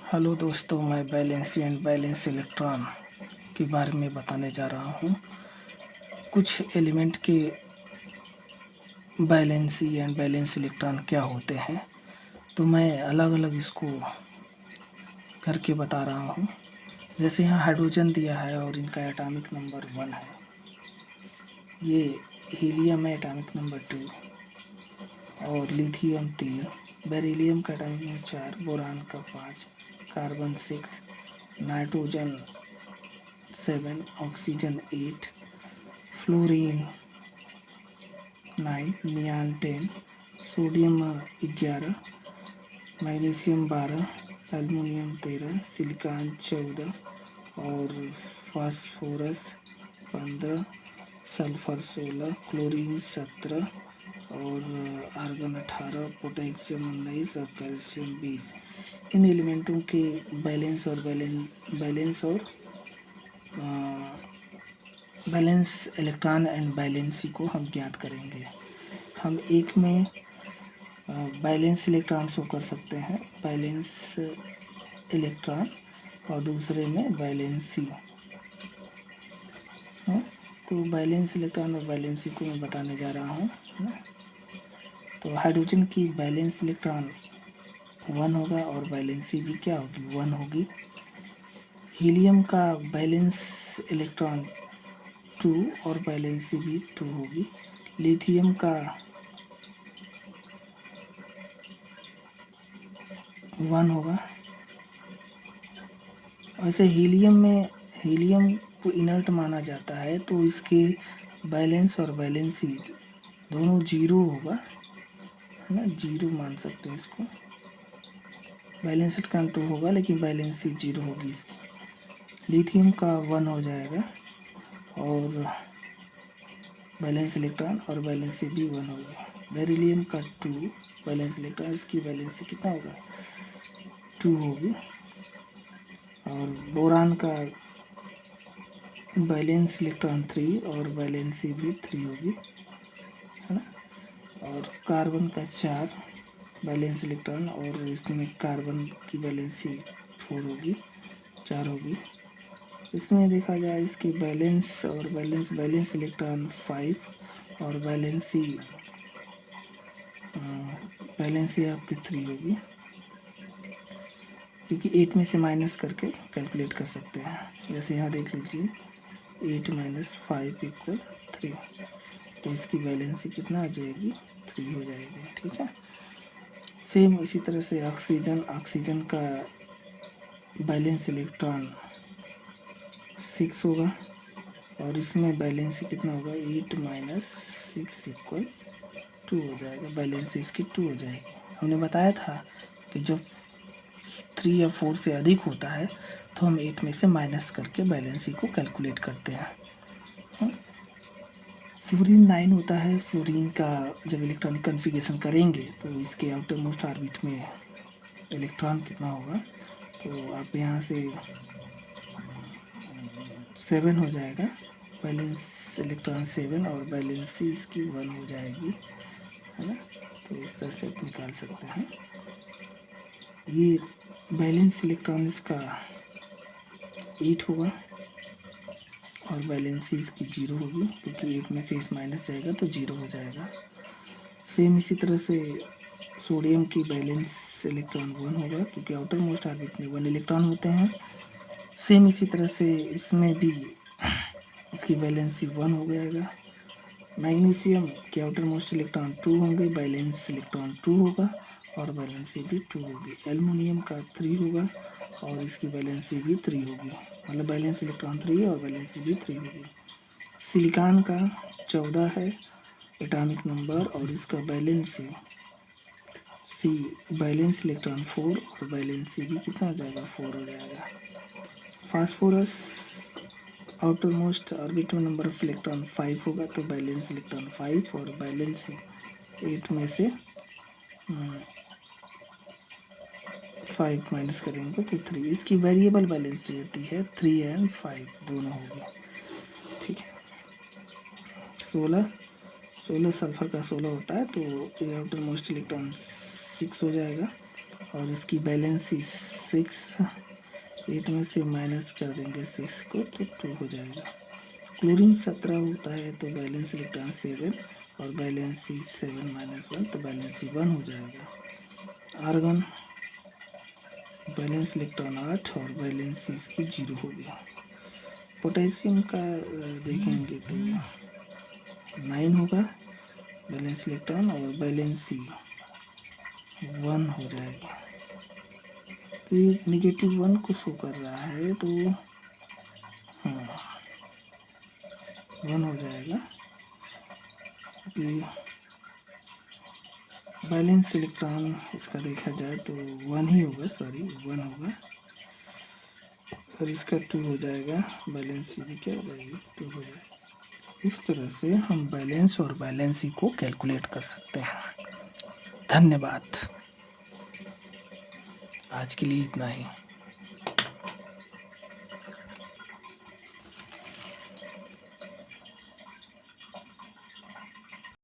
Hello दोस्तों, मैं valency and valence electron के बारे में बताने जा रहा हूँ। कुछ एलिमेंट के वैलेंसी एंड वैलेंस इलेक्ट्रॉन क्या होते हैं, तो मैं अलग अलग इसको करके बता रहा हूँ। जैसे यहाँ हाइड्रोजन दिया है और इनका एटॉमिक नंबर 1 है। ये हीलियम है एटॉमिक नंबर 2 और लिथियम 3, बेरिलियम का एटॉमिक नंबर 4, बोरान का 5, carbon 6, nitrogen 7, oxygen 8, fluorine 9, नियान 10, sodium 11, magnesium 12, aluminium 13, silicon 14 और फास्फोरस 15, सल्फर 16, क्लोरीन 17 और आर्गन 18, पोटेशियम 19 और कैल्शियम 20। इन एलिमेंटों के बैलेंस और बैलेंस इलेक्ट्रॉन एंड बैलेंसी को हम ज्ञात करेंगे। हम एक में बैलेंस इलेक्ट्रॉन शो कर सकते हैं, बैलेंस इलेक्ट्रॉन, और दूसरे में बैलेंसी। तो बैलेंस इलेक्ट्रॉन और बैलेंसी को मैं बताने जा रहा हूँ। तो हाइड्रोजन की बैलेंस इलेक्ट्रॉन 1 होगा और बैलेंसी भी क्या होगी, 1 होगी। हीलियम का बैलेंस इलेक्ट्रॉन 2 और बैलेंसी भी 2 होगी। लिथियम का 1 होगा। वैसे हीलियम को इनर्ट माना जाता है, तो इसके बैलेंस और बैलेंसी दोनों 0 होगा, है ना, 0 मान सकते हैं इसको। बैलेंस इलेक्ट्रॉन 2 होगा लेकिन बैलेंसी 0 होगी इसकी। लिथियम का 1 हो जाएगा और बैलेंस इलेक्ट्रॉन और बैलेंसी भी 1 होगी। बेरिलियम का 2 बैलेंस इलेक्ट्रॉन, इसकी बैलेंसी कितना होगा, 2 होगी। और बोरान का बैलेंस इलेक्ट्रॉन 3 और बैलेंसी भी 3 होगी, है ना। और कार्बन का 4 बैलेंस इलेक्ट्रॉन और इसमें कार्बन की बैलेंसी 4 होगी, 4 होगी। इसमें देखा जाए इसकी बैलेंस और बैलेंस इलेक्ट्रॉन 5 और बैलेंसी आपकी 3 होगी, क्योंकि 8 में से माइनस करके कैलकुलेट कर सकते हैं। जैसे यहाँ देख लीजिए 8 - 5 = 3, तो इसकी बैलेंसी कितना आ जाएगी, 3 हो जाएगी। ठीक है। सेम इसी तरह से ऑक्सीजन का बैलेंस इलेक्ट्रॉन 6 होगा और इसमें बैलेंसी कितना होगा, 8 - 6 = 2 हो जाएगा। बैलेंसी इसकी 2 हो जाएगी। हमने बताया था कि जब 3 या 4 से अधिक होता है तो हम 8 में से माइनस करके बैलेंसी को कैलकुलेट करते हैं। फ्लोरीन 9 होता है। फ्लोरीन का जब इलेक्ट्रॉनिक कन्फिगरेशन करेंगे तो इसके आउटर मोस्ट ऑर्बिट में इलेक्ट्रॉन कितना होगा, तो आप यहाँ से 7 हो जाएगा, बैलेंस इलेक्ट्रॉन 7 और बैलेंसी इसकी 1 हो जाएगी, है ना। तो इस तरह से आप निकाल सकते हैं। ये बैलेंस इलेक्ट्रॉन इसका 8 होगा और बैलेंसी इसकी 0 होगी, क्योंकि 8 में से 8 माइनस जाएगा तो 0 हो जाएगा। सेम इसी तरह से सोडियम की बैलेंस इलेक्ट्रॉन 1 होगा, क्योंकि आउटर मोस्ट ऑर्बिट में 1 इलेक्ट्रॉन होते हैं। सेम इसी तरह से इसमें भी इसकी बैलेंसी 1 हो जाएगा। मैग्नीशियम के आउटर मोस्ट इलेक्ट्रॉन 2 होंगे, बैलेंस इलेक्ट्रॉन 2 होगा और बैलेंसी भी 2 होगी। एल्युमिनियम का 3 होगा और इसकी बैलेंसी भी 3 होगी, मतलब बैलेंस इलेक्ट्रॉन 3 और बैलेंसी भी 3 होगी। सिलिकॉन का 14 है एटॉमिक नंबर और इसका बैलेंसी बैलेंस इलेक्ट्रॉन 4 और बैलेंसी भी कितना हो जाएगा, 4 हो जाएगा। फास्फोरस आउटर मोस्ट ऑर्बिट में नंबर ऑफ इलेक्ट्रॉन 5 होगा, तो बैलेंस इलेक्ट्रॉन 5 और बैलेंसी 8 में से 5 माइनस करेंगे तो 3। इसकी वेरिएबल बैलेंस जो होती है 3 और 5 दोनों होगी। ठीक है। 16 सल्फर का 16 होता है, तो आउटर मोस्ट इलेक्ट्रॉन 6 हो जाएगा और इसकी बैलेंसी 6, 8 में से माइनस कर देंगे 6 को तो 2 हो जाएगा। क्लोरीन 17 होता है तो बैलेंस इलेक्ट्रॉन 7 और बैलेंसी 7 माइनस 1 तो बैलेंसी 1 हो जाएगा। आर्गन बैलेंस इलेक्ट्रॉन 8 और बैलेंसी इसकी 0 हो गया। पोटेशियम का देखेंगे तो 9 होगा बैलेंस इलेक्ट्रॉन और बैलेंसी 1 हो जाएगा। तो ये -1 को शो कर रहा है तो 1 हो जाएगा कि बैलेंस इलेक्ट्रॉन इसका देखा जाए तो 1 ही होगा, 1 होगा और इसका 2 हो जाएगा। बैलेंसी भी क्या हो जाएगी, 2 हो जाएगा। इस तरह से हम बैलेंस और बैलेंसी को कैलकुलेट कर सकते हैं। धन्यवाद। आज के लिए इतना ही।